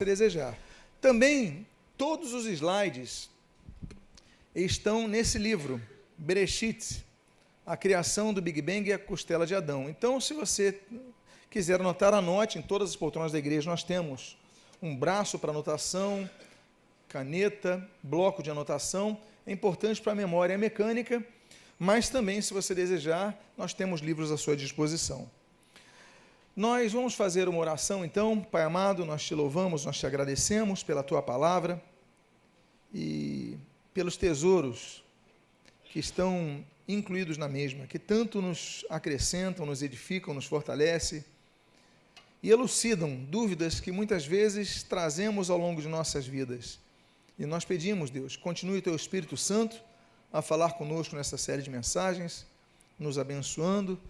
desejar. Também, todos os slides estão nesse livro, Bereshit, a criação do Big Bang e a costela de Adão. Então, se você quiser anotar, anote. Em todas as poltronas da igreja nós temos um braço para anotação, caneta, bloco de anotação. É importante para a memória mecânica, mas também, se você desejar, nós temos livros à sua disposição. Nós vamos fazer uma oração, então. Pai amado, nós te louvamos, nós te agradecemos pela tua palavra e pelos tesouros que estão incluídos na mesma, que tanto nos acrescentam, nos edificam, nos fortalecem e elucidam dúvidas que muitas vezes trazemos ao longo de nossas vidas. E nós pedimos, Deus, continue o teu Espírito Santo a falar conosco nessa série de mensagens, nos abençoando.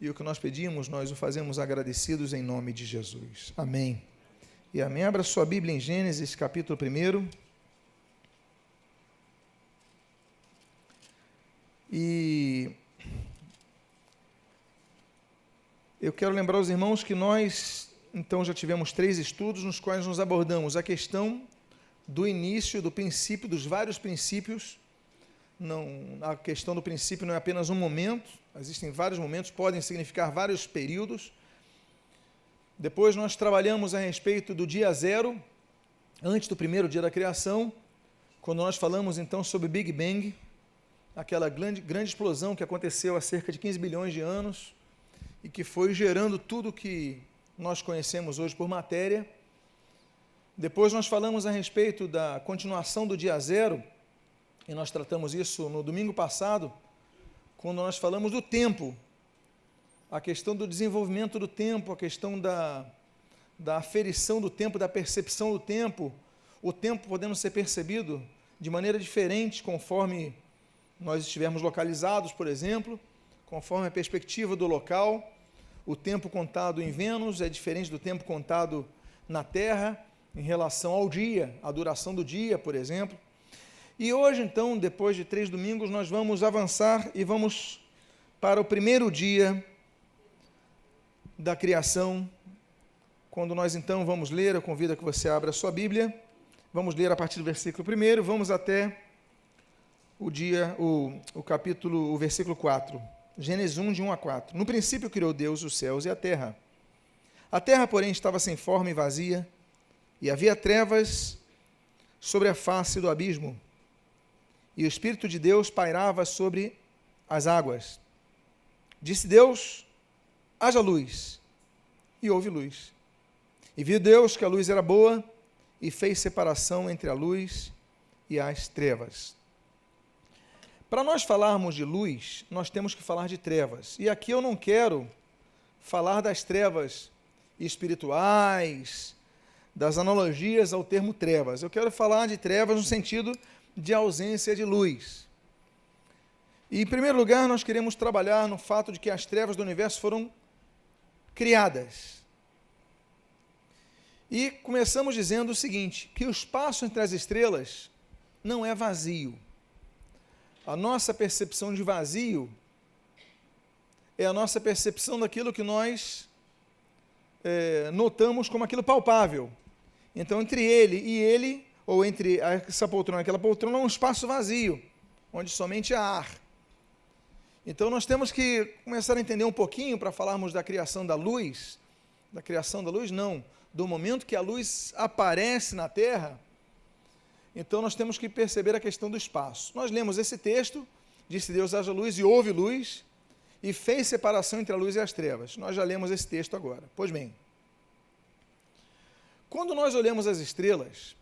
E o que nós pedimos, nós o fazemos agradecidos em nome de Jesus. Amém. E amém. Abra sua Bíblia em Gênesis, capítulo 1. E eu quero lembrar aos irmãos que nós, então, já tivemos 3 estudos nos quais nos abordamos a questão do início, do princípio, dos vários princípios. Não, a questão do princípio não é apenas um momento, existem vários momentos, podem significar vários períodos. Depois nós trabalhamos a respeito do dia zero, antes do primeiro dia da criação, quando nós falamos então sobre Big Bang, aquela grande explosão que aconteceu há cerca de 15 bilhões de anos e que foi gerando tudo que nós conhecemos hoje por matéria. Depois nós falamos a respeito da continuação do dia zero, e nós tratamos isso no domingo passado, quando nós falamos do tempo, a questão do desenvolvimento do tempo, a questão da aferição do tempo, da percepção do tempo, o tempo podendo ser percebido de maneira diferente conforme nós estivermos localizados, por exemplo, conforme a perspectiva do local. O tempo contado em Vênus é diferente do tempo contado na Terra, em relação ao dia, a duração do dia, por exemplo. E hoje, então, depois de 3 domingos, nós vamos avançar e vamos para o primeiro dia da criação, quando nós, então, vamos ler. Eu convido a que você abra a sua Bíblia, vamos ler a partir do versículo 1, vamos até o versículo 4, Gênesis 1, de 1 a 4. No princípio criou Deus os céus e a terra. A terra, porém, estava sem forma e vazia, e havia trevas sobre a face do abismo, e o Espírito de Deus pairava sobre as águas. Disse Deus: haja luz, e houve luz. E viu Deus que a luz era boa, e fez separação entre a luz e as trevas. Para nós falarmos de luz, nós temos que falar de trevas. E aqui eu não quero falar das trevas espirituais, das analogias ao termo trevas. Eu quero falar de trevas no sentido de ausência de luz. E, em primeiro lugar, nós queremos trabalhar no fato de que as trevas do universo foram criadas. E começamos dizendo o seguinte, que o espaço entre as estrelas não é vazio. A nossa percepção de vazio é a nossa percepção daquilo que nós notamos como aquilo palpável. Então, entre ele e ele, ou entre essa poltrona e aquela poltrona, é um espaço vazio, onde somente há ar. Então, nós temos que começar a entender um pouquinho, para falarmos da criação da luz, não, do momento que a luz aparece na Terra. Então, nós temos que perceber a questão do espaço. Nós lemos esse texto, disse Deus: haja luz, e houve luz, e fez separação entre a luz e as trevas. Nós já lemos esse texto agora. Pois bem, quando nós olhamos as estrelas,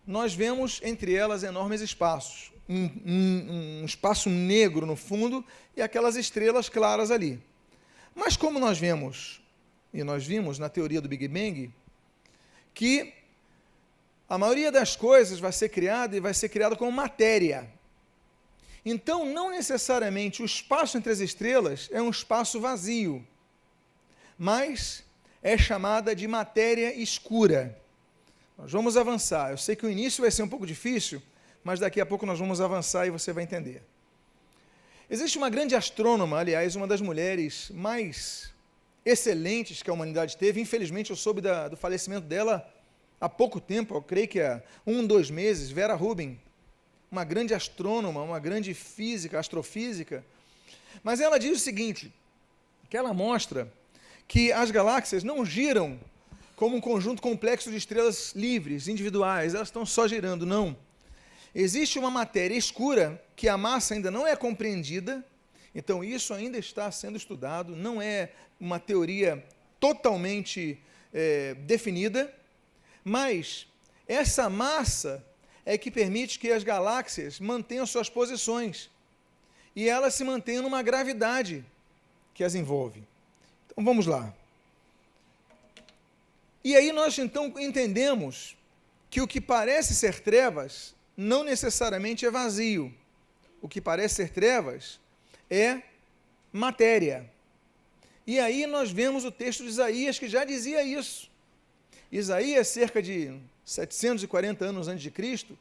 nós vemos entre elas enormes espaços, um espaço negro no fundo e aquelas estrelas claras ali. Mas como nós vemos, e nós vimos na teoria do Big Bang, que a maioria das coisas vai ser criada e vai ser criada como matéria. Então, não necessariamente o espaço entre as estrelas é um espaço vazio, mas é chamada de matéria escura. Nós vamos avançar. Eu sei que o início vai ser um pouco difícil, mas daqui a pouco nós vamos avançar e você vai entender. Existe uma grande astrônoma, aliás, uma das mulheres mais excelentes que a humanidade teve. Infelizmente, eu soube do falecimento dela há pouco tempo, eu creio que há 2 meses, Vera Rubin, uma grande astrônoma, uma grande física, astrofísica. Mas ela diz o seguinte, que ela mostra que as galáxias não giram como um conjunto complexo de estrelas livres, individuais, elas estão só girando, não. Existe uma matéria escura que a massa ainda não é compreendida, então isso ainda está sendo estudado, não é uma teoria totalmente definida, mas essa massa é que permite que as galáxias mantenham suas posições e elas se mantenham numa gravidade que as envolve. Então vamos lá. E aí nós então entendemos que o que parece ser trevas não necessariamente é vazio. O que parece ser trevas é matéria. E aí nós vemos o texto de Isaías que já dizia isso. Isaías, cerca de 740 anos antes de Cristo,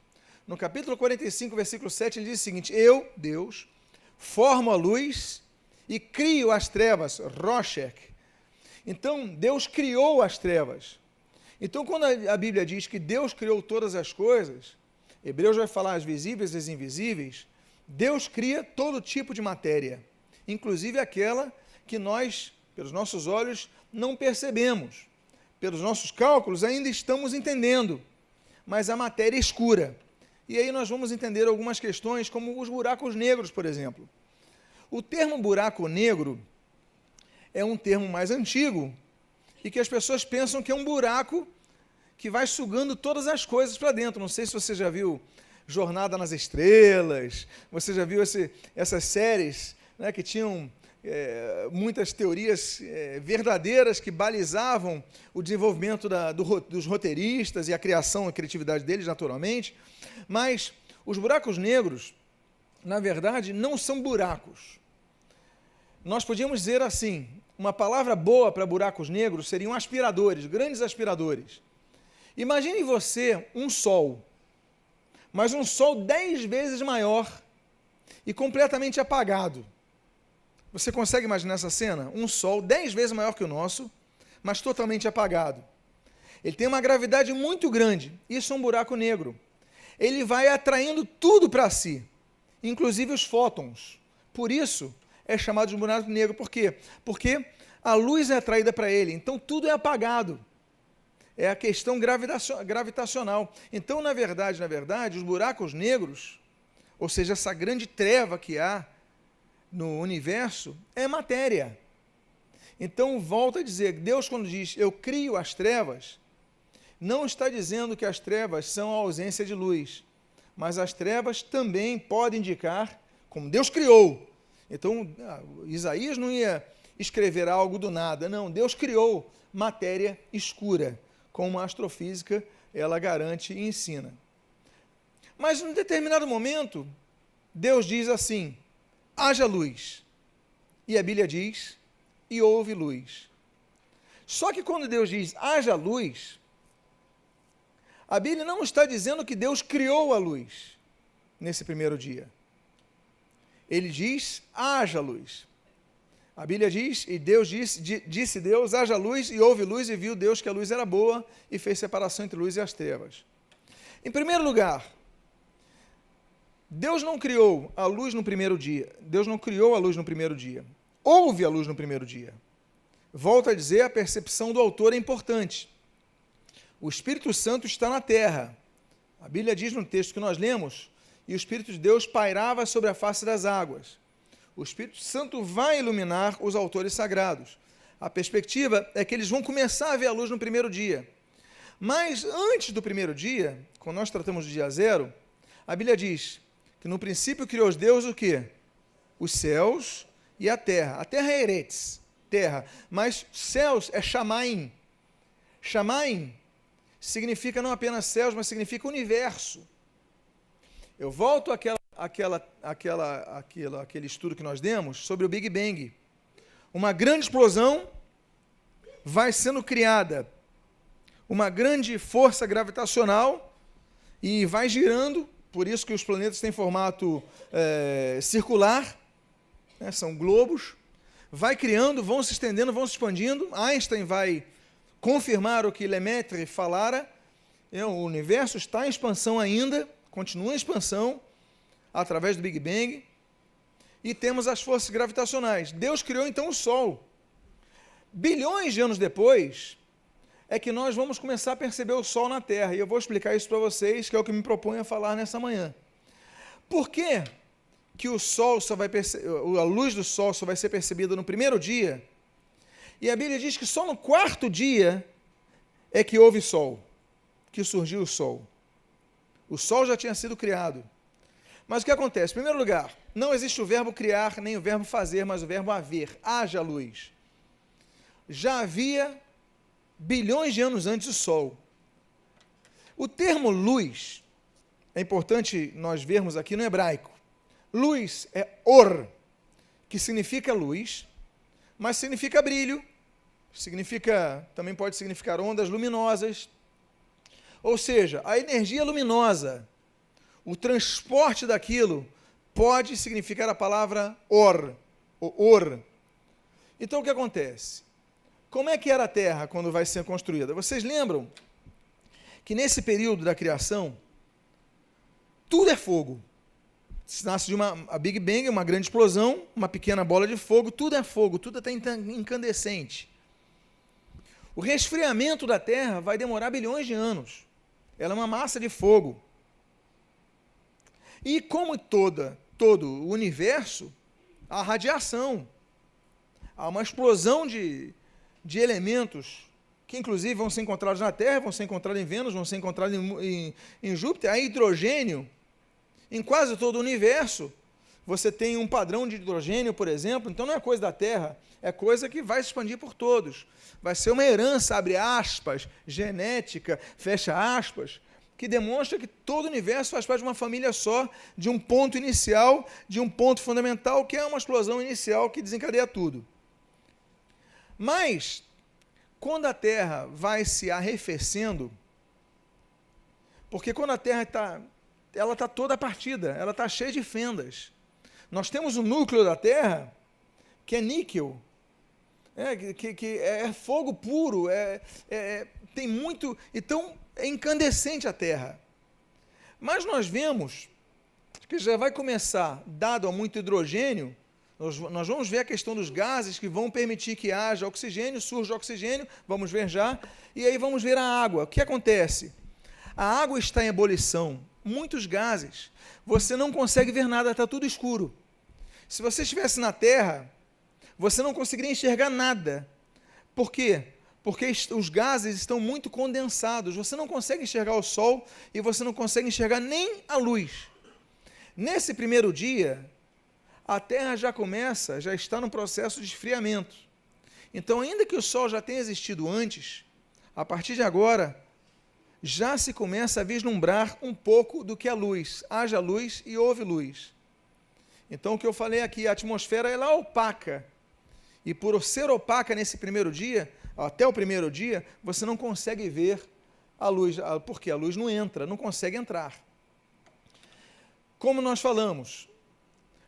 no capítulo 45, versículo 7, ele diz o seguinte: eu, Deus, formo a luz e crio as trevas, Roshek. Então, Deus criou as trevas. Então, quando a Bíblia diz que Deus criou todas as coisas, Hebreus vai falar as visíveis e as invisíveis, Deus cria todo tipo de matéria, inclusive aquela que nós, pelos nossos olhos, não percebemos. Pelos nossos cálculos, ainda estamos entendendo, mas a matéria é escura. E aí nós vamos entender algumas questões, como os buracos negros, por exemplo. O termo buraco negro é um termo mais antigo e que as pessoas pensam que é um buraco que vai sugando todas as coisas para dentro. Não sei se você já viu Jornada nas Estrelas, você já viu essas séries, né, que tinham muitas teorias verdadeiras que balizavam o desenvolvimento dos roteiristas e a criação e a criatividade deles, naturalmente. Mas os buracos negros, na verdade, não são buracos. Nós podíamos dizer assim, uma palavra boa para buracos negros seriam aspiradores, grandes aspiradores. Imagine você um sol, mas um sol 10 vezes maior e completamente apagado. Você consegue imaginar essa cena? Um sol 10 vezes maior que o nosso, mas totalmente apagado. Ele tem uma gravidade muito grande. Isso é um buraco negro. Ele vai atraindo tudo para si, inclusive os fótons. Por isso, é chamado de buraco negro. Por quê? Porque a luz é atraída para ele, então tudo é apagado. É a questão gravitacional. Então, na verdade, os buracos negros, ou seja, essa grande treva que há no universo, é matéria. Então, volta a dizer, Deus quando diz, eu crio as trevas, não está dizendo que as trevas são a ausência de luz, mas as trevas também podem indicar como Deus criou. Então, Isaías não ia escrever algo do nada, não, Deus criou matéria escura, como a astrofísica ela garante e ensina. Mas, em um determinado momento, Deus diz assim, haja luz. E a Bíblia diz, e houve luz. Só que quando Deus diz, haja luz, a Bíblia não está dizendo que Deus criou a luz nesse primeiro dia. Ele diz, haja luz. A Bíblia diz, e Deus disse Deus, haja luz, e houve luz, e viu Deus que a luz era boa, e fez separação entre luz e as trevas. Em primeiro lugar, Deus não criou a luz no primeiro dia. Deus não criou a luz no primeiro dia. Houve a luz no primeiro dia. Volto a dizer, a percepção do autor é importante. O Espírito Santo está na terra. A Bíblia diz no texto que nós lemos, e o Espírito de Deus pairava sobre a face das águas. O Espírito Santo vai iluminar os autores sagrados. A perspectiva é que eles vão começar a ver a luz no primeiro dia. Mas antes do primeiro dia, quando nós tratamos do dia zero, a Bíblia diz que no princípio criou Deus o quê? Os céus e a terra. A terra é Eretz, terra, mas céus é Shamaim. Shamaim significa não apenas céus, mas significa universo. Eu volto àquele estudo que nós demos sobre o Big Bang. Uma grande explosão vai sendo criada, uma grande força gravitacional e vai girando, por isso que os planetas têm formato circular, né, são globos, vai criando, vão se estendendo, vão se expandindo. Einstein vai confirmar o que Lemaitre falara. O universo está em expansão ainda, continua em expansão, através do Big Bang. E temos as forças gravitacionais. Deus criou então o Sol. Bilhões de anos depois, é que nós vamos começar a perceber o Sol na Terra. E eu vou explicar isso para vocês, que é o que me proponho a falar nessa manhã. Por que que o Sol só vai a luz do Sol só vai ser percebida no primeiro dia? E a Bíblia diz que só no quarto dia é que houve Sol, que surgiu o Sol. O Sol já tinha sido criado. Mas o que acontece? Em primeiro lugar, não existe o verbo criar, nem o verbo fazer, mas o verbo haver. Haja luz. Já havia bilhões de anos antes o Sol. O termo luz, é importante nós vermos aqui no hebraico. Luz é or, que significa luz, mas significa brilho, também pode significar ondas luminosas. Ou seja, a energia luminosa, o transporte daquilo, pode significar a palavra or. Então o que acontece? Como é que era a Terra quando vai ser construída? Vocês lembram que nesse período da criação, tudo é fogo. Nasce de a Big Bang, uma grande explosão, uma pequena bola de fogo, tudo é fogo, tudo está incandescente. O resfriamento da Terra vai demorar bilhões de anos. Ela é uma massa de fogo. E como todo o universo, há radiação. Há uma explosão de elementos que, inclusive, vão ser encontrados na Terra, vão ser encontrados em Vênus, vão ser encontrados em Júpiter. Há hidrogênio. Em quase todo o universo, você tem um padrão de hidrogênio, por exemplo. Então, não é coisa da Terra, é coisa que vai se expandir por todos. Vai ser uma herança, abre aspas, genética, fecha aspas, que demonstra que todo o universo faz parte de uma família só, de um ponto inicial, de um ponto fundamental, que é uma explosão inicial que desencadeia tudo. Mas, quando a Terra vai se arrefecendo, porque quando a Terra está toda partida, ela está cheia de fendas. Nós temos o núcleo da Terra, que é níquel, que é fogo puro, tem muito, então é incandescente a Terra. Mas nós vemos que já vai começar, dado a muito hidrogênio, nós vamos ver a questão dos gases que vão permitir que haja oxigênio, surja oxigênio, vamos ver já, e aí vamos ver a água. O que acontece? A água está em ebulição, muitos gases, você não consegue ver nada, está tudo escuro. Se você estivesse na Terra, você não conseguiria enxergar nada. Por quê? Porque os gases estão muito condensados, você não consegue enxergar o Sol e você não consegue enxergar nem a luz. Nesse primeiro dia, a Terra já está no processo de esfriamento. Então, ainda que o Sol já tenha existido antes, a partir de agora, já se começa a vislumbrar um pouco do que é luz. Haja luz e houve luz. Então, o que eu falei aqui, a atmosfera ela é opaca. E por ser opaca nesse primeiro dia, até o primeiro dia, você não consegue ver a luz, porque a luz não entra, não consegue entrar. Como nós falamos,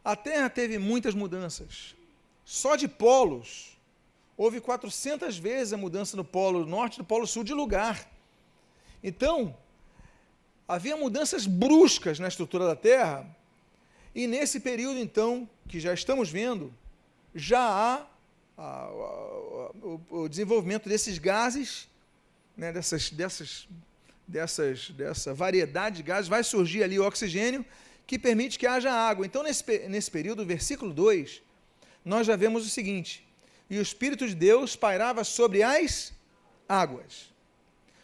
a Terra teve muitas mudanças. Só de polos, houve 400 vezes a mudança no polo norte e no polo sul de lugar. Então, havia mudanças bruscas na estrutura da Terra, e nesse período, então, que já estamos vendo, já há o desenvolvimento desses gases, né, dessa variedade de gases, vai surgir ali o oxigênio, que permite que haja água. Então, nesse período, versículo 2, nós já vemos o seguinte: e o Espírito de Deus pairava sobre as águas.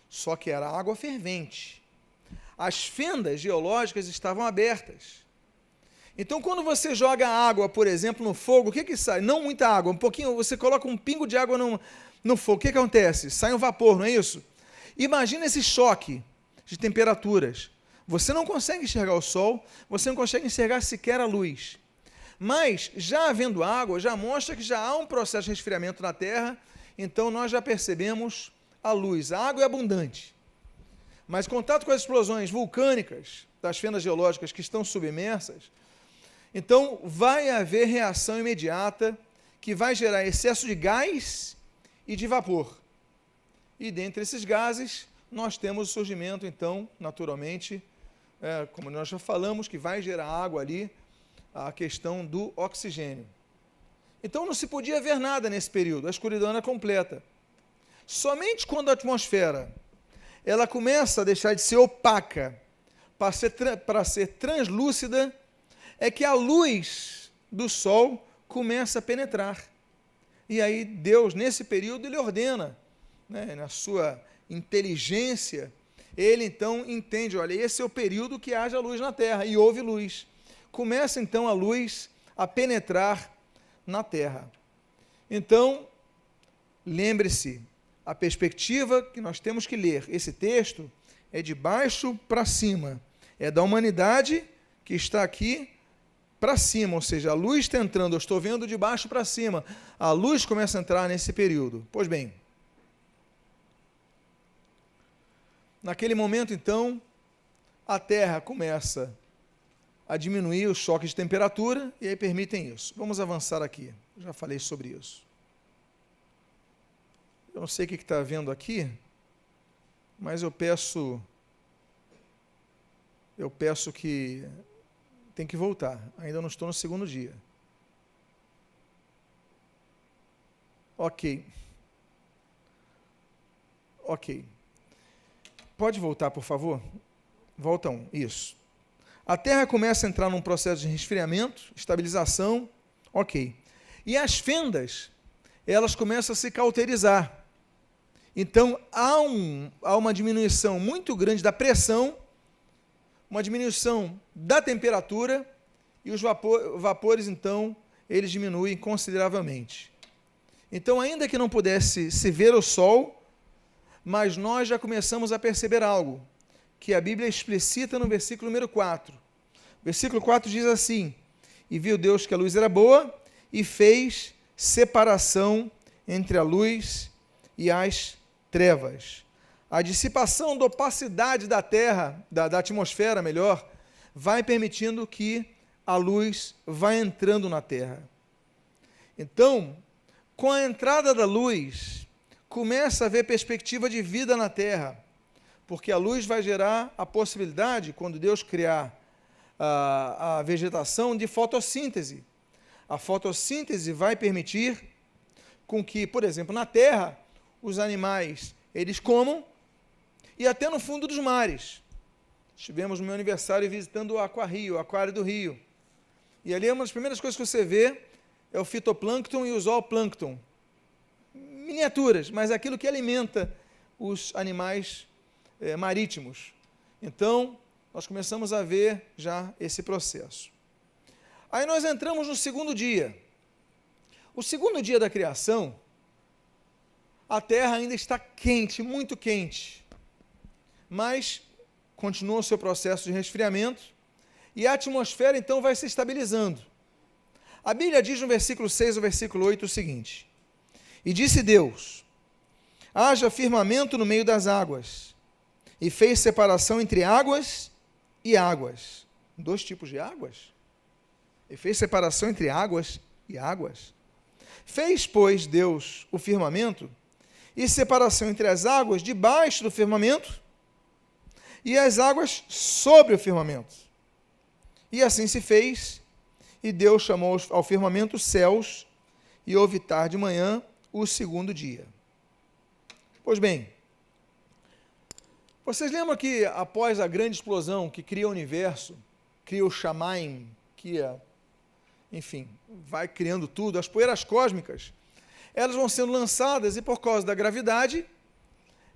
Só que era água fervente. As fendas geológicas estavam abertas. Então, quando você joga água, por exemplo, no fogo, o que sai? Não muita água, um pouquinho, você coloca um pingo de água no fogo, o que acontece? Sai um vapor, não é isso? Imagina esse choque de temperaturas. Você não consegue enxergar o sol, você não consegue enxergar sequer a luz. Mas, já havendo água, já mostra que já há um processo de resfriamento na Terra, então nós já percebemos a luz. A água é abundante. Mas, em contato com as explosões vulcânicas das fendas geológicas que estão submersas, então vai haver reação imediata que vai gerar excesso de gás e de vapor. E dentre esses gases, nós temos o surgimento, então, naturalmente, como nós já falamos, que vai gerar água ali, a questão do oxigênio. Então não se podia ver nada nesse período, a escuridão era completa. Somente quando a atmosfera ela começa a deixar de ser opaca para ser translúcida, é que a luz do sol começa a penetrar. E aí Deus, nesse período, ele ordena, né, na sua inteligência, ele então entende, olha, esse é o período que haja luz na terra, e houve luz. Começa então a luz a penetrar na terra. Então, lembre-se, a perspectiva que nós temos que ler esse texto é de baixo para cima, é da humanidade que está aqui para cima, ou seja, a luz está entrando, eu estou vendo de baixo para cima, a luz começa a entrar nesse período. Pois bem, naquele momento, então, a Terra começa a diminuir os choques de temperatura, e aí permitem isso. Vamos avançar aqui, já falei sobre isso. Eu não sei o que está vendo aqui, mas eu peço que tem que voltar, ainda não estou no segundo dia. Ok. Pode voltar, por favor? Volta 1, isso. A Terra começa a entrar num processo de resfriamento, estabilização, ok. E as fendas, elas começam a se cauterizar. Então, há uma diminuição muito grande da pressão, uma diminuição da temperatura, e os vapores, então, eles diminuem consideravelmente. Então, ainda que não pudesse se ver o sol, mas nós já começamos a perceber algo, que a Bíblia explicita no versículo número 4. Versículo 4 diz assim: e viu Deus que a luz era boa, e fez separação entre a luz e as trevas. A dissipação da opacidade da terra, da atmosfera, melhor, vai permitindo que a luz vá entrando na terra. Então, com a entrada da luz, começa a haver perspectiva de vida na terra, porque a luz vai gerar a possibilidade, quando Deus criar a vegetação, de fotossíntese. A fotossíntese vai permitir com que, por exemplo, na terra, os animais, eles comam, e até no fundo dos mares. Estivemos no meu aniversário visitando o Aquarrio, o aquário do Rio. E ali uma das primeiras coisas que você vê é o fitoplâncton e o zooplâncton. Miniaturas, mas aquilo que alimenta os animais marítimos. Então, nós começamos a ver já esse processo. Aí nós entramos no segundo dia. O segundo dia da criação, a terra ainda está quente, muito quente, mas continua o seu processo de resfriamento, e a atmosfera então vai se estabilizando. A Bíblia diz no versículo 6 ao versículo 8 o seguinte: e disse Deus, haja firmamento no meio das águas, e fez separação entre águas e águas. Dois tipos de águas? E fez separação entre águas e águas. Fez, pois, Deus o firmamento, e separação entre as águas debaixo do firmamento, e as águas sobre o firmamento. E assim se fez, e Deus chamou ao firmamento céus, e houve tarde de manhã o segundo dia. Pois bem, vocês lembram que após a grande explosão que cria o universo, cria o Shamaim, que, enfim, vai criando tudo, as poeiras cósmicas, elas vão sendo lançadas e por causa da gravidade,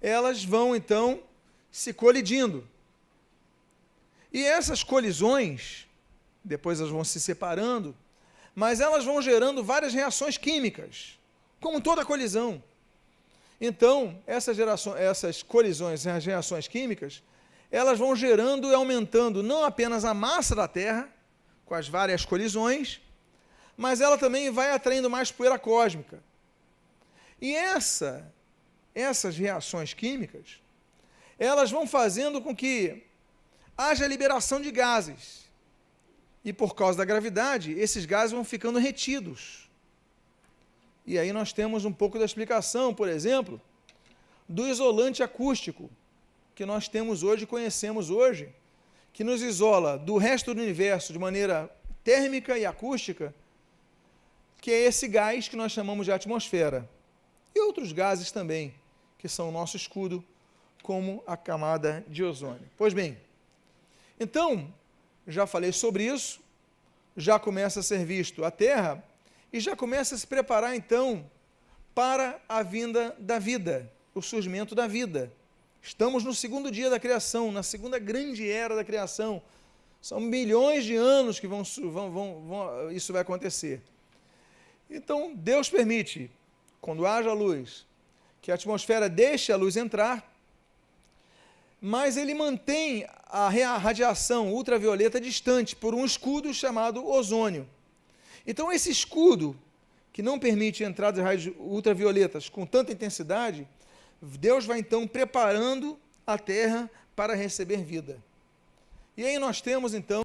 elas vão então se colidindo. E essas colisões, depois elas vão se separando, mas elas vão gerando várias reações químicas, como toda colisão. Então, essas colisões, as reações químicas, elas vão gerando e aumentando não apenas a massa da Terra, com as várias colisões, mas ela também vai atraindo mais poeira cósmica. E essas reações químicas, elas vão fazendo com que haja liberação de gases. E por causa da gravidade, esses gases vão ficando retidos. E aí nós temos um pouco da explicação, por exemplo, do isolante acústico que nós temos hoje, conhecemos hoje, que nos isola do resto do universo de maneira térmica e acústica, que é esse gás que nós chamamos de atmosfera. E outros gases também, que são o nosso escudo, como a camada de ozônio. Pois bem, então, já falei sobre isso, já começa a ser visto a Terra, e já começa a se preparar, então, para a vinda da vida, o surgimento da vida. Estamos no segundo dia da criação, na segunda grande era da criação. São milhões de anos que isso vai acontecer. Então, Deus permite, quando haja luz, que a atmosfera deixe a luz entrar, mas ele mantém a radiação ultravioleta distante por um escudo chamado ozônio. Então, esse escudo, que não permite a entrada de raios ultravioletas com tanta intensidade, Deus vai então preparando a Terra para receber vida. E aí nós temos então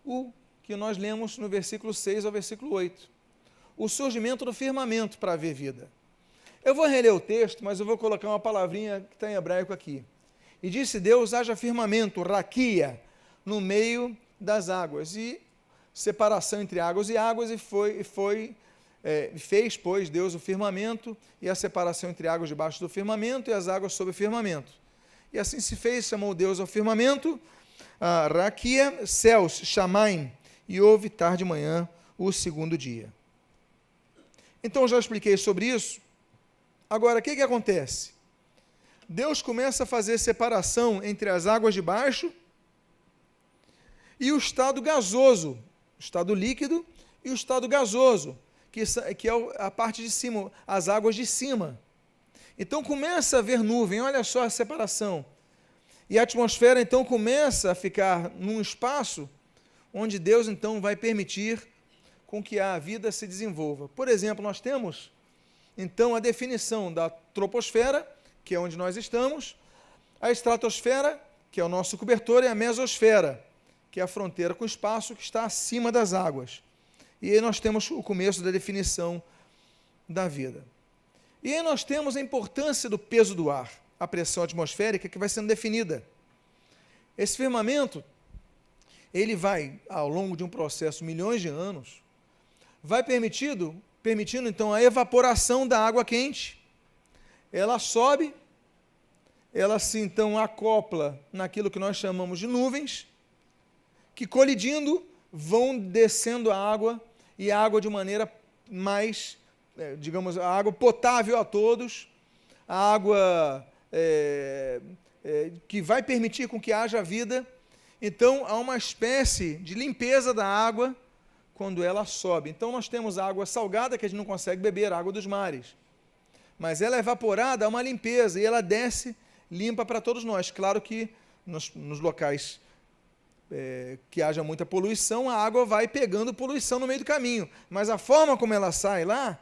o que nós lemos no versículo 6 ao versículo 8. O surgimento do firmamento para haver vida. Eu vou reler o texto, mas eu vou colocar uma palavrinha que está em hebraico aqui. E disse Deus, haja firmamento, raquia, no meio das águas, e separação entre águas e águas, e fez, pois, Deus o firmamento, e a separação entre águas debaixo do firmamento, e as águas sob o firmamento. E assim se fez, chamou Deus ao firmamento, a raquia, céus, chamaim, e houve tarde de manhã o segundo dia. Então, já expliquei sobre isso. Agora, o que acontece? Deus começa a fazer separação entre as águas de baixo e o estado gasoso, o estado líquido e o estado gasoso, que é a parte de cima, as águas de cima. Então começa a haver nuvem, olha só a separação. E a atmosfera então começa a ficar num espaço onde Deus então vai permitir com que a vida se desenvolva. Por exemplo, nós temos então a definição da troposfera, que é onde nós estamos, a estratosfera, que é o nosso cobertor, e a mesosfera, que é a fronteira com o espaço que está acima das águas. E aí nós temos o começo da definição da vida. E aí nós temos a importância do peso do ar, a pressão atmosférica que vai sendo definida. Esse firmamento, ele vai, ao longo de um processo, milhões de anos, vai permitindo então a evaporação da água quente. Ela sobe, ela se então acopla naquilo que nós chamamos de nuvens, que colidindo vão descendo a água, e a água de maneira mais, digamos, a água potável a todos, a água que vai permitir com que haja vida. Então, há uma espécie de limpeza da água quando ela sobe. Então, nós temos a água salgada, que a gente não consegue beber, a água dos mares. Mas ela é evaporada, há uma limpeza, e ela desce limpa para todos nós. Claro que nos locais que haja muita poluição, a água vai pegando poluição no meio do caminho. Mas a forma como ela sai lá,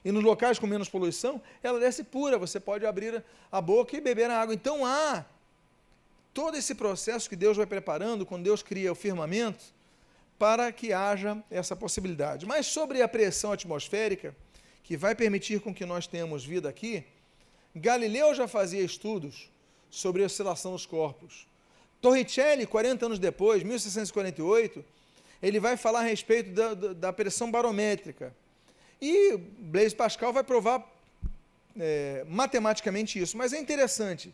e nos locais com menos poluição, ela desce pura. Você pode abrir a boca e beber a água. Então há todo esse processo que Deus vai preparando, quando Deus cria o firmamento, para que haja essa possibilidade. Mas sobre a pressão atmosférica, que vai permitir com que nós tenhamos vida aqui, Galileu já fazia estudos sobre a oscilação dos corpos. Torricelli, 40 anos depois, 1648, ele vai falar a respeito da pressão barométrica. E Blaise Pascal vai provar matematicamente isso. Mas é interessante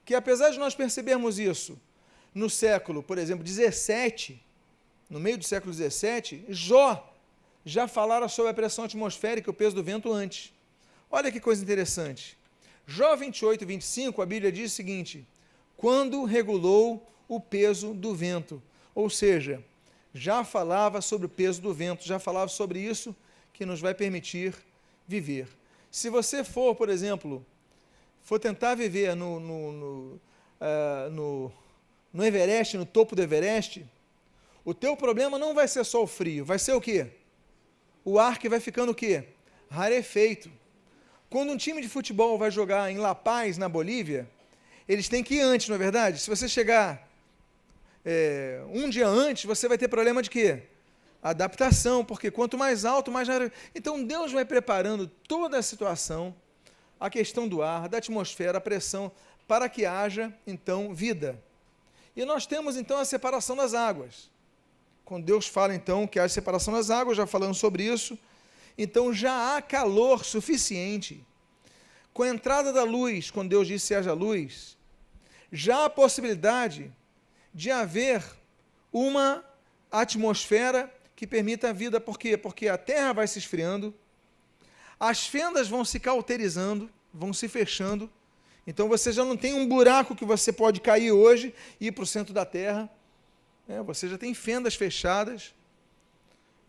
que, apesar de nós percebermos isso no século, por exemplo, 17, no meio do século 17, Jó já falara sobre a pressão atmosférica e o peso do vento antes. Olha que coisa interessante. Jó 28, 25, a Bíblia diz o seguinte: quando regulou o peso do vento. Ou seja, já falava sobre o peso do vento, já falava sobre isso que nos vai permitir viver. Se você for, por exemplo, tentar viver no Everest, no topo do Everest, o teu problema não vai ser só o frio, vai ser o quê? O ar que vai ficando o quê? Rarefeito. Quando um time de futebol vai jogar em La Paz, na Bolívia, eles têm que ir antes, não é verdade? Se você chegar um dia antes, você vai ter problema de quê? adaptação, porque quanto mais alto, mais... Então, Deus vai preparando toda a situação, a questão do ar, da atmosfera, a pressão, para que haja, então, vida. E nós temos, então, a separação das águas. Quando Deus fala, então, que há separação das águas, já falamos sobre isso, então já há calor suficiente. Com a entrada da luz, quando Deus disse haja luz, já há possibilidade de haver uma atmosfera que permita a vida. Por quê? Porque a terra vai se esfriando, as fendas vão se cauterizando, vão se fechando, então você já não tem um buraco que você pode cair hoje e ir para o centro da terra, você já tem fendas fechadas.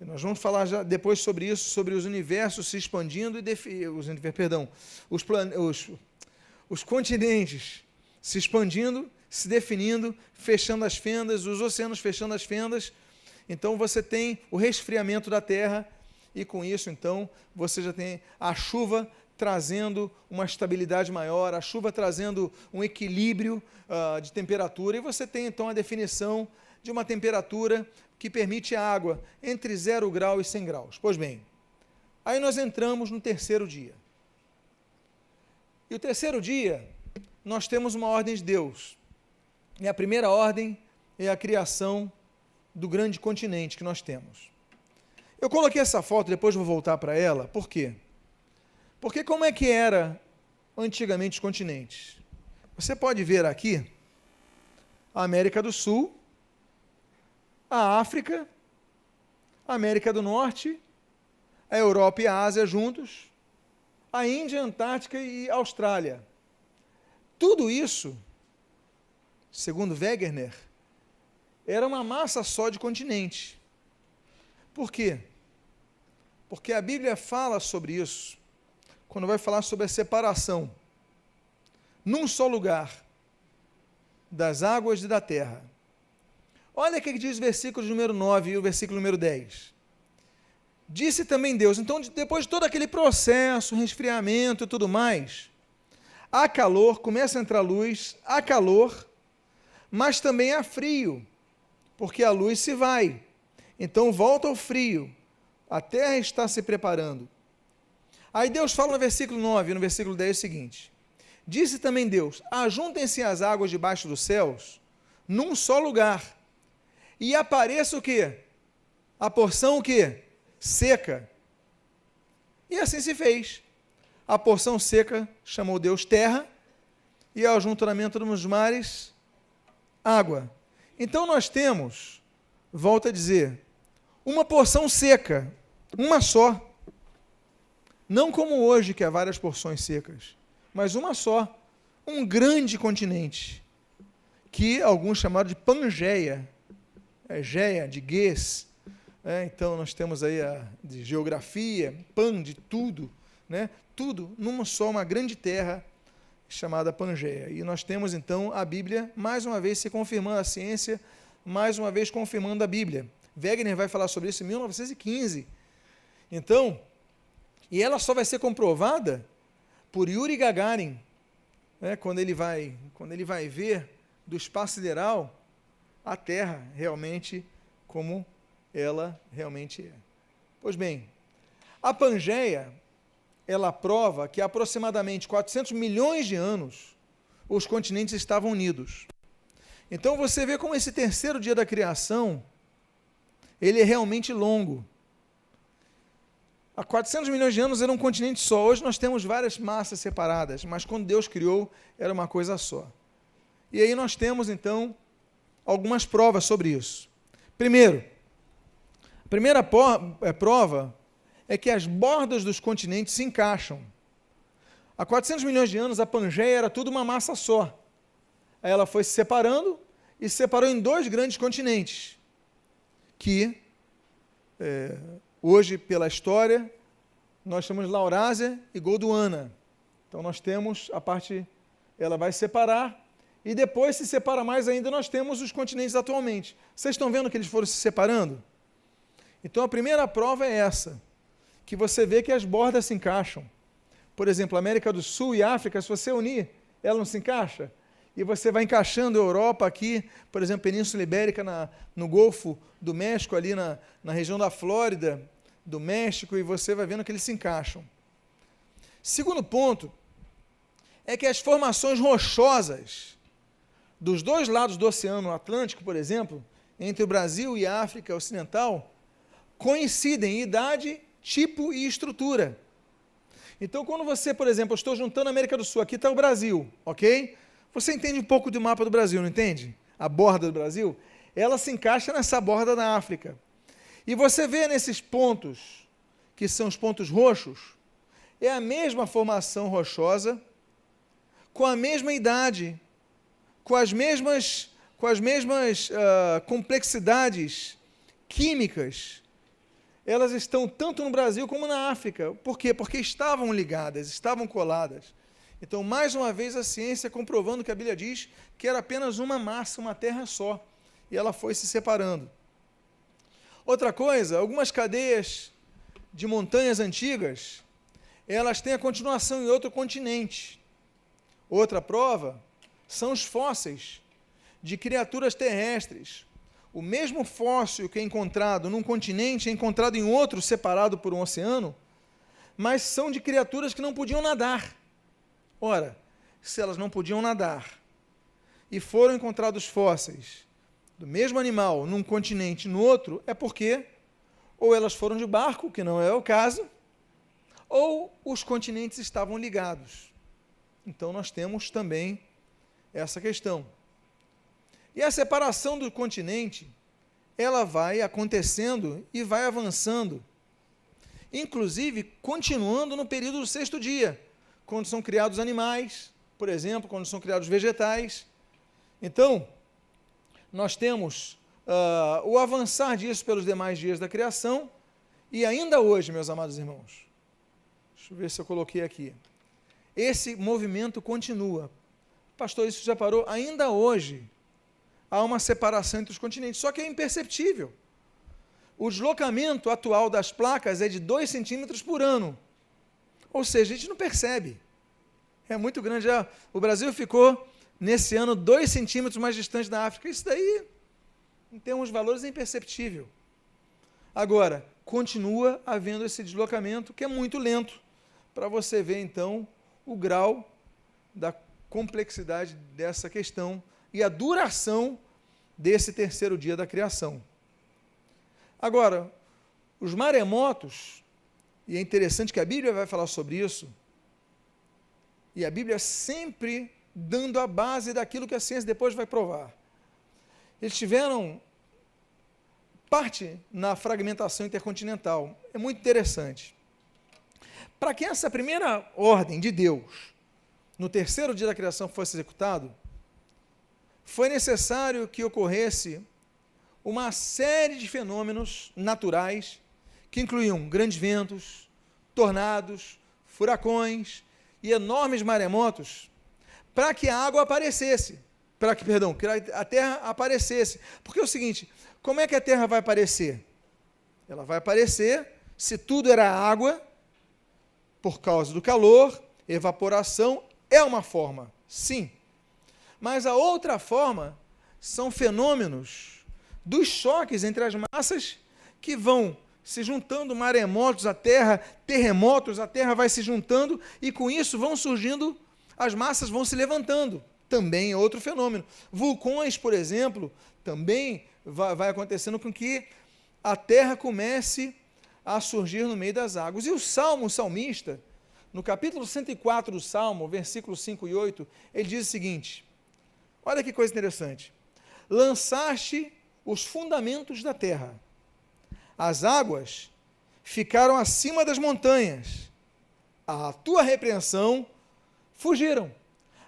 E nós vamos falar já depois sobre isso, sobre os universos se expandindo e os continentes se expandindo, se definindo, fechando as fendas, os oceanos fechando as fendas. Então você tem o resfriamento da terra e com isso, então, você já tem a chuva trazendo uma estabilidade maior, a chuva trazendo um equilíbrio de temperatura, e você tem, então, a definição de uma temperatura que permite a água entre 0 grau e 100 graus. Pois bem, aí nós entramos no terceiro dia. E o terceiro dia, nós temos uma ordem de Deus. E a primeira ordem é a criação do grande continente que nós temos. Eu coloquei essa foto, depois vou voltar para ela. Por quê? Porque como é que era antigamente os continentes? Você pode ver aqui a América do Sul, a África, a América do Norte, a Europa e a Ásia juntos, a Índia, a Antártica e a Austrália. Tudo isso, segundo Wegener, era uma massa só de continente. Por quê? Porque a Bíblia fala sobre isso, quando vai falar sobre a separação, num só lugar, das águas e da terra. Olha o que diz o versículo número 9 e o versículo número 10. Disse também Deus, então depois de todo aquele processo, resfriamento e tudo mais, há calor, começa a entrar luz, há calor, mas também há frio, porque a luz se vai. Então volta ao frio, a terra está se preparando. Aí Deus fala no versículo 9 e no versículo 10 o seguinte: disse também Deus, ajuntem-se as águas debaixo dos céus, num só lugar, e apareça o quê? A porção o quê? Seca. E assim se fez. A porção seca chamou Deus terra, e ao ajuntamento dos mares, água. Então nós temos, volto a dizer, uma porção seca, uma só. Não como hoje, que há várias porções secas, mas uma só. Um grande continente, que alguns chamaram de Pangeia, Géia, de Guês, então nós temos aí de geografia, pan, de tudo, tudo numa só, uma grande terra chamada Pangeia. E nós temos então a Bíblia, mais uma vez se confirmando, a ciência, mais uma vez confirmando a Bíblia. Wegener vai falar sobre isso em 1915. Então, e ela só vai ser comprovada por Yuri Gagarin, quando ele vai ver do espaço sideral a Terra realmente como ela realmente é. Pois bem, a Pangeia, ela prova que há aproximadamente 400 milhões de anos os continentes estavam unidos. Então você vê como esse terceiro dia da criação, ele é realmente longo. Há 400 milhões de anos era um continente só. Hoje nós temos várias massas separadas, mas quando Deus criou, era uma coisa só. E aí nós temos, então, algumas provas sobre isso. Primeiro, a primeira prova é que as bordas dos continentes se encaixam. Há 400 milhões de anos, a Pangeia era tudo uma massa só. Aí ela foi se separando e se separou em 2 grandes continentes, que hoje, pela história, nós chamamos Laurásia e Gondwana. Então, nós temos a parte, ela vai separar, e depois se separa mais ainda, nós temos os continentes atualmente. Vocês estão vendo que eles foram se separando? Então, a primeira prova é essa, que você vê que as bordas se encaixam. Por exemplo, América do Sul e África, se você unir, ela não se encaixa? e você vai encaixando a Europa aqui, por exemplo, Península Ibérica, no Golfo do México, ali na região da Flórida, do México, e você vai vendo que eles se encaixam. Segundo ponto, é que as formações rochosas dos dois lados do Oceano Atlântico, por exemplo, entre o Brasil e a África Ocidental, coincidem em idade, tipo e estrutura. Então, quando você, por exemplo, eu estou juntando a América do Sul, aqui está o Brasil, ok? Você entende um pouco do mapa do Brasil, não entende? A borda do Brasil, ela se encaixa nessa borda da África. E você vê nesses pontos, que são os pontos roxos, é a mesma formação rochosa, com a mesma idade, com as mesmas complexidades químicas. Elas estão tanto no Brasil como na África. Por quê? Porque estavam ligadas, estavam coladas. Então, mais uma vez, a ciência comprovando que a Bíblia diz que era apenas uma massa, uma terra só. E ela foi se separando. Outra coisa, algumas cadeias de montanhas antigas, elas têm a continuação em outro continente. Outra prova são os fósseis de criaturas terrestres. O mesmo fóssil que é encontrado num continente é encontrado em outro, separado por um oceano, mas são de criaturas que não podiam nadar. Ora, se elas não podiam nadar e foram encontrados fósseis do mesmo animal num continente e no outro, é porque ou elas foram de barco, que não é o caso, ou os continentes estavam ligados. Então, nós temos também essa questão. E a separação do continente, ela vai acontecendo e vai avançando, inclusive continuando no período do sexto dia, quando são criados animais, por exemplo, quando são criados vegetais. Então, nós temos o avançar disso pelos demais dias da criação, e ainda hoje, meus amados irmãos, deixa eu ver se eu coloquei aqui, esse movimento continua. Pastor, isso já parou? Ainda hoje há uma separação entre os continentes, só que é imperceptível. O deslocamento atual das placas é de 2 centímetros por ano, ou seja, a gente não percebe. É muito grande. O Brasil ficou, nesse ano, 2 centímetros mais distante da África. Isso daí, em termos de valores, é imperceptível. Agora, continua havendo esse deslocamento, que é muito lento, para você ver, então, o grau da complexidade dessa questão e a duração desse terceiro dia da criação. Agora, os maremotos, e é interessante que a Bíblia vai falar sobre isso, e a Bíblia sempre dando a base daquilo que a ciência depois vai provar. Eles tiveram parte na fragmentação intercontinental. É muito interessante. Para que essa primeira ordem de Deus, no terceiro dia da criação, fosse executado, foi necessário que ocorresse uma série de fenômenos naturais, que incluíam grandes ventos, tornados, furacões e enormes maremotos, para que a água aparecesse, que a terra aparecesse. Porque é o seguinte, como é que a terra vai aparecer? Ela vai aparecer, se tudo era água, por causa do calor, evaporação, é uma forma, sim. Mas a outra forma são fenômenos dos choques entre as massas que vão se juntando, maremotos, a terra, terremotos, a terra vai se juntando e com isso vão surgindo, as massas vão se levantando. Também é outro fenômeno. Vulcões, por exemplo, também vai acontecendo com que a terra comece a surgir no meio das águas. E o salmista, no capítulo 104 do Salmo, versículos 5 e 8, ele diz o seguinte, olha que coisa interessante, lançaste os fundamentos da terra, as águas ficaram acima das montanhas, a tua repreensão fugiram,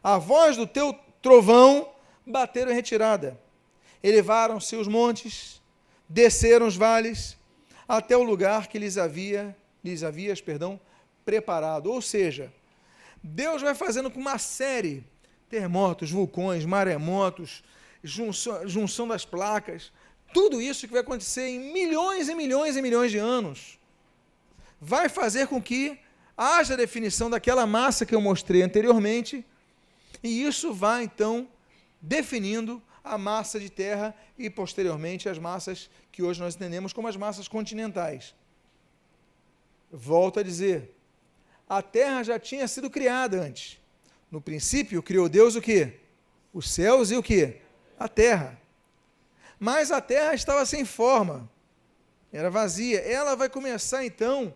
a voz do teu trovão bateram em retirada, elevaram-se os montes, desceram os vales, até o lugar que lhes havias preparado. Ou seja, Deus vai fazendo com uma série, terremotos, vulcões, maremotos, junção das placas, tudo isso que vai acontecer em milhões e milhões e milhões de anos, vai fazer com que haja definição daquela massa que eu mostrei anteriormente, e isso vai, então, definindo a massa de terra e, posteriormente, as massas que hoje nós entendemos como as massas continentais. Volto a dizer, a terra já tinha sido criada antes. No princípio, criou Deus o quê? Os céus e o quê? A terra. Mas a terra estava sem forma, era vazia. Ela vai começar, então,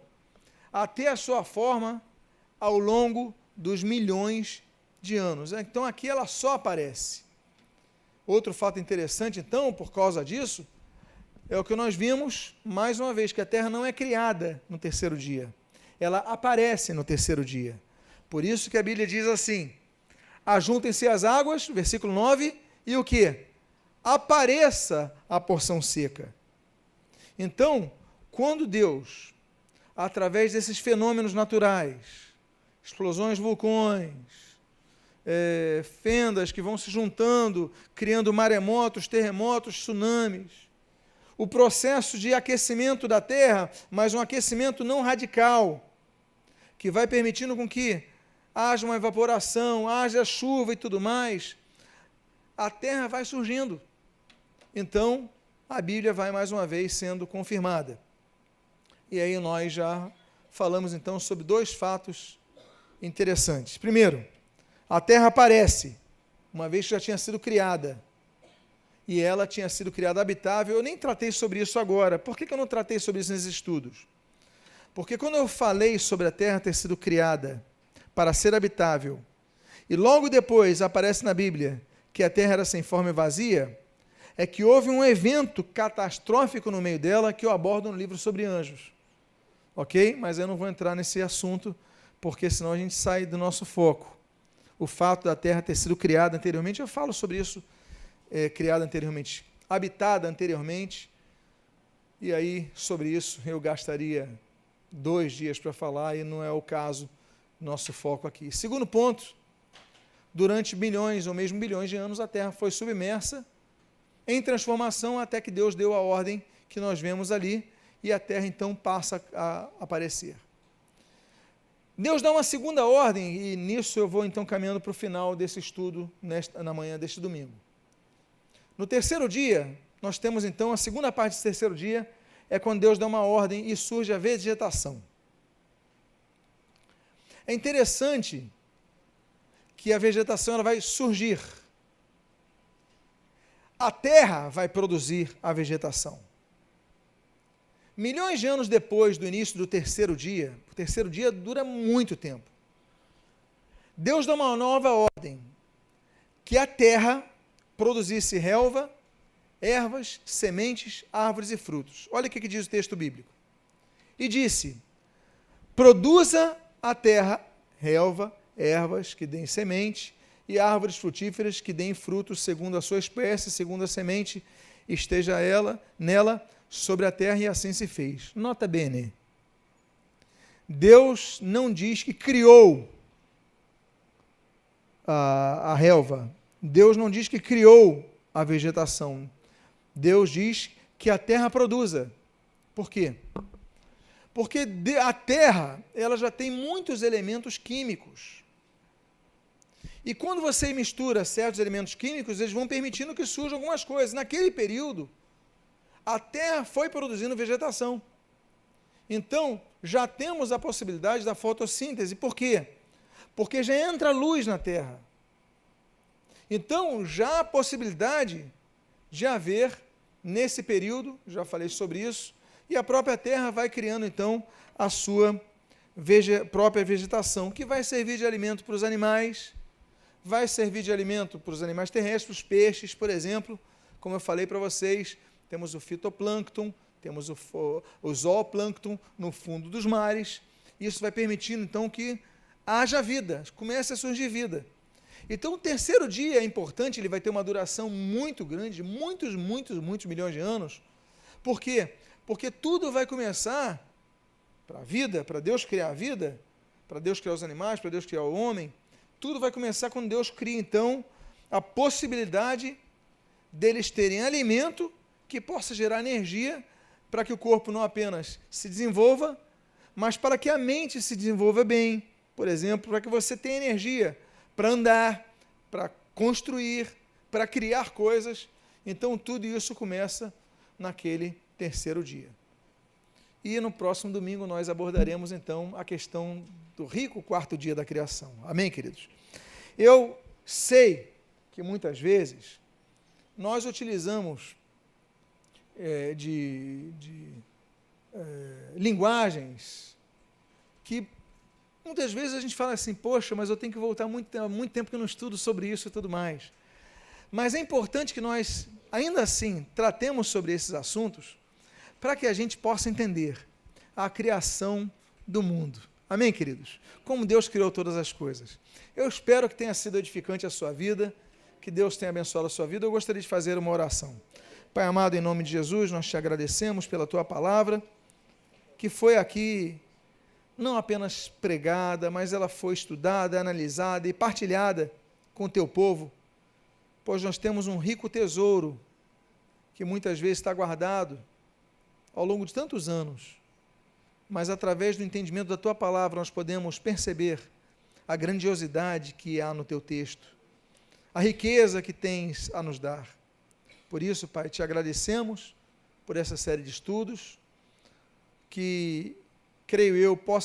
a ter a sua forma ao longo dos milhões de anos. Então, aqui ela só aparece. Outro fato interessante, então, por causa disso, é o que nós vimos, mais uma vez, que a terra não é criada no terceiro dia. Ela aparece no terceiro dia. Por isso que a Bíblia diz assim, ajuntem-se as águas, versículo 9, e o quê? Apareça a porção seca. Então, quando Deus, através desses fenômenos naturais, explosões, vulcões, fendas que vão se juntando, criando maremotos, terremotos, tsunamis, o processo de aquecimento da terra, mas um aquecimento não radical, que vai permitindo com que haja uma evaporação, haja chuva e tudo mais, a terra vai surgindo. Então, a Bíblia vai mais uma vez sendo confirmada. E aí nós já falamos então sobre dois fatos interessantes. Primeiro, a terra aparece, uma vez que já tinha sido criada, e ela tinha sido criada habitável. Eu nem tratei sobre isso agora. Por que eu não tratei sobre isso nesses estudos? Porque quando eu falei sobre a terra ter sido criada para ser habitável, e logo depois aparece na Bíblia que a terra era sem forma e vazia, é que houve um evento catastrófico no meio dela que eu abordo no livro sobre anjos. Ok? Mas eu não vou entrar nesse assunto, porque senão a gente sai do nosso foco. O fato da terra ter sido criada anteriormente, eu falo sobre isso, criada anteriormente, habitada anteriormente, e aí sobre isso eu gastaria 2 dias para falar, e não é o caso, nosso foco aqui. Segundo ponto, durante milhões ou mesmo bilhões de anos, a terra foi submersa em transformação até que Deus deu a ordem que nós vemos ali, e a terra então passa a aparecer. Deus dá uma segunda ordem, e nisso eu vou então caminhando para o final desse estudo, na manhã deste domingo. No terceiro dia, nós temos então a segunda parte desse terceiro dia, é quando Deus dá uma ordem e surge a vegetação. É interessante que a vegetação ela vai surgir. A terra vai produzir a vegetação. Milhões de anos depois do início do terceiro dia, o terceiro dia dura muito tempo, Deus dá uma nova ordem, que a terra produzisse relva, ervas, sementes, árvores e frutos. Olha o que diz o texto bíblico. E disse, produza a terra relva, ervas que deem semente, e árvores frutíferas que deem frutos segundo a sua espécie, segundo a semente, esteja nela sobre a terra, e assim se fez. Nota bene, Deus não diz que criou a relva, Deus não diz que criou a vegetação, Deus diz que a terra produza. Por quê? Porque a terra, ela já tem muitos elementos químicos. E quando você mistura certos elementos químicos, eles vão permitindo que surjam algumas coisas. Naquele período, a terra foi produzindo vegetação. Então, já temos a possibilidade da fotossíntese. Por quê? Porque já entra luz na terra. Então, já há a possibilidade de haver, nesse período, já falei sobre isso, e a própria terra vai criando, então, a sua própria vegetação, que vai servir de alimento para os animais, vai servir de alimento para os animais terrestres, os peixes, por exemplo, como eu falei para vocês, temos o fitoplâncton, temos o zooplâncton no fundo dos mares, isso vai permitindo, então, que haja vida, comece a surgir vida. Então, o terceiro dia é importante, ele vai ter uma duração muito grande, muitos milhões de anos. Por quê? Porque tudo vai começar para a vida, para Deus criar a vida, para Deus criar os animais, para Deus criar o homem, tudo vai começar quando Deus cria, então, a possibilidade deles terem alimento que possa gerar energia para que o corpo não apenas se desenvolva, mas para que a mente se desenvolva bem. Por exemplo, para que você tenha energia para andar, para construir, para criar coisas. Então, tudo isso começa naquele terceiro dia. E no próximo domingo nós abordaremos, então, a questão do rico quarto dia da criação. Amém, queridos? Eu sei que muitas vezes nós utilizamos linguagens que muitas vezes a gente fala assim, poxa, mas eu tenho que voltar muito tempo que eu não estudo sobre isso e tudo mais. Mas é importante que nós, ainda assim, tratemos sobre esses assuntos para que a gente possa entender a criação do mundo. Amém, queridos? Como Deus criou todas as coisas. Eu espero que tenha sido edificante a sua vida, que Deus tenha abençoado a sua vida. Eu gostaria de fazer uma oração. Pai amado, em nome de Jesus, nós te agradecemos pela tua palavra, que foi aqui não apenas pregada, mas ela foi estudada, analisada e partilhada com o teu povo, pois nós temos um rico tesouro que muitas vezes está guardado ao longo de tantos anos, mas através do entendimento da tua palavra nós podemos perceber a grandiosidade que há no teu texto, a riqueza que tens a nos dar. Por isso, Pai, te agradecemos por essa série de estudos, que, creio eu, possa